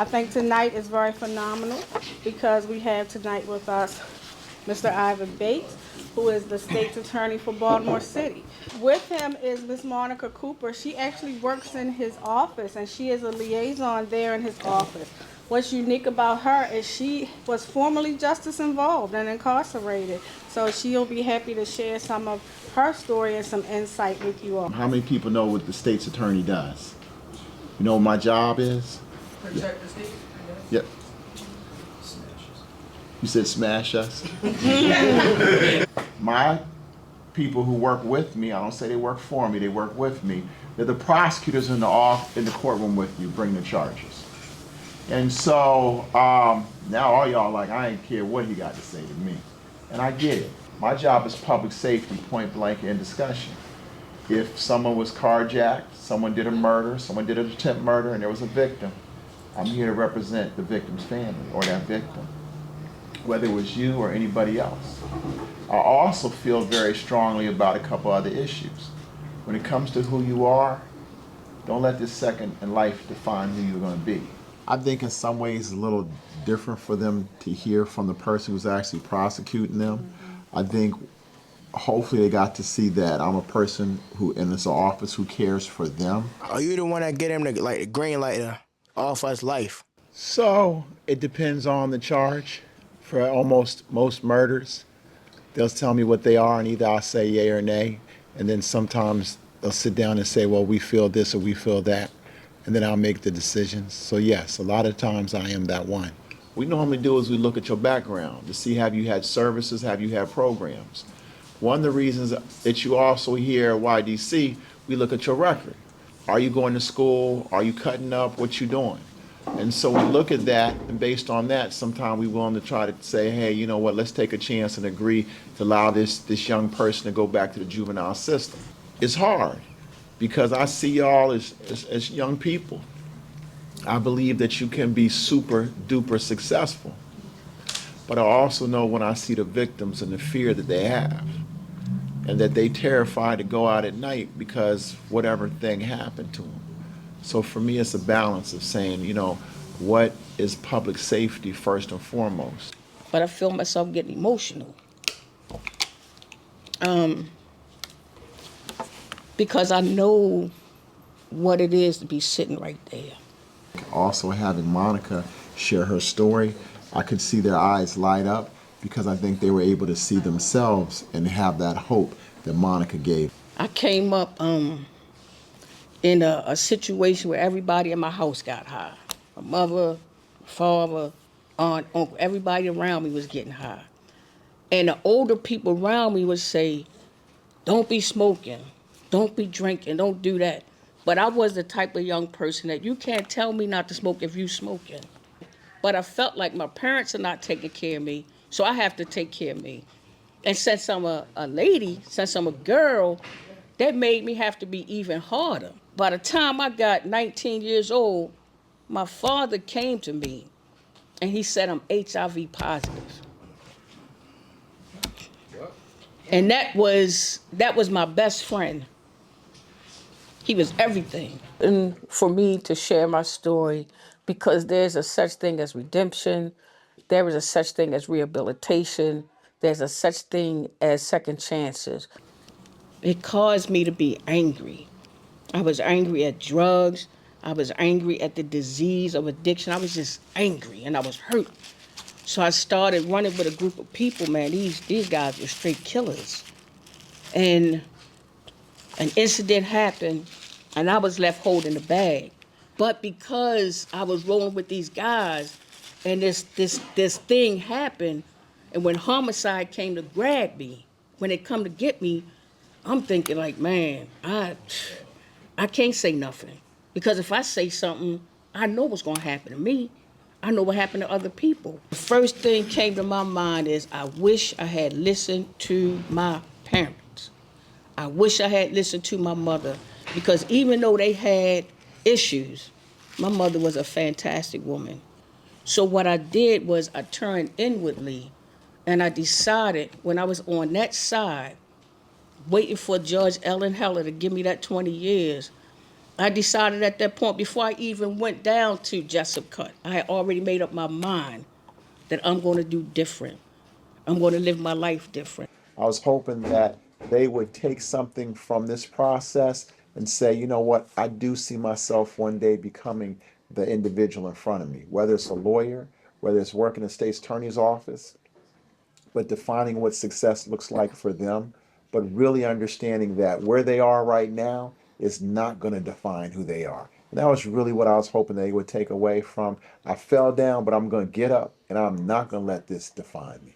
think tonight is very phenomenal because we have tonight with us Mr. Ivan Bates, who is the state's attorney for Baltimore City. With him is Ms. Monica Cooper. She actually works in his office, and she is a liaison there in his office. What's unique about her is she was formerly justice involved and incarcerated, so she'll be happy to share some of her story and some insight with you all. How many people know what the state's attorney does? You know what my job is? Protect the state. Yep. You said smash us? My people who work with me, I don't say they work for me, they work with me. They're the prosecutors in the courtroom with you, bring the charges. And so now all y'all like, I ain't care what he got to say to me. And I get it. My job is public safety, point blank in discussion. If someone was carjacked, someone did a murder, someone did an attempt murder, and there was a victim, I'm here to represent the victim's family or that victim, whether it was you or anybody else. I also feel very strongly about a couple other issues. When it comes to who you are, don't let this second in life define who you're going to be. I think in some ways it's a little different for them to hear from the person who's actually prosecuting them. I think hopefully they got to see that I'm a person who in this office who cares for them. Are you the one that get him to like the green light off us life? So it depends on the charge. For almost most murders, they'll tell me what they are, and either I'll say yay or nay, and then sometimes they'll sit down and say, well, we feel this or we feel that, and then I'll make the decisions. So yes, a lot of times I am that one. What we normally do is we look at your background to see have you had services, have you had programs. One of the reasons that you also here at YDC, we look at your record. Are you going to school? Are you cutting up? What you doing? And so we look at that, and based on that, sometimes we're willing to try to say, hey, you know what, let's take a chance and agree to allow this young person to go back to the juvenile system. It's hard, because I see y'all as young people. I believe that you can be super duper successful. But I also know when I see the victims and the fear that they have, and that they terrified to go out at night because whatever thing happened to them. So for me, it's a balance of saying, you know, what is public safety first and foremost? But I feel myself getting emotional. Because I know what it is to be sitting right there. Also having Monica share her story, I could see their eyes light up because I think they were able to see themselves and have that hope that Monica gave. I came up in a situation where everybody in my house got high. My mother, my father, aunt, uncle, everybody around me was getting high. And the older people around me would say, don't be smoking, don't be drinking, don't do that. But I was the type of young person that you can't tell me not to smoke if you smoking. But I felt like my parents are not taking care of me, so I have to take care of me. And since I'm a lady, since I'm a girl, that made me have to be even harder. By the time I got 19 years old, my father came to me and he said I'm HIV positive. What? And that was my best friend. He was everything. And for me to share my story, because there's a such thing as redemption, there is a such thing as rehabilitation, there's a such thing as second chances. It caused me to be angry. I was angry at drugs. I was angry at the disease of addiction. I was just angry and I was hurt. So I started running with a group of people, man. These guys were straight killers. And an incident happened and I was left holding the bag. But because I was rolling with these guys and this thing happened, and when homicide came to grab me, when they come to get me, I'm thinking like, man, I can't say nothing. Because if I say something, I know what's gonna happen to me. I know what happened to other people. The first thing came to my mind is I wish I had listened to my parents. I wish I had listened to my mother, because even though they had issues, my mother was a fantastic woman. So what I did was I turned inwardly and I decided when I was on that side, waiting for Judge Ellen Heller to give me that 20 years, I decided at that point, before I even went down to Jessup Cut, I had already made up my mind that I'm going to do different. I'm going to live my life different. I was hoping that they would take something from this process and say, you know what, I do see myself one day becoming the individual in front of me, whether it's a lawyer, whether it's working in the state's attorney's office, but defining what success looks like for them, but really understanding that where they are right now is not going to define who they are. And that was really what I was hoping they would take away from. I fell down, but I'm going to get up and I'm not going to let this define me.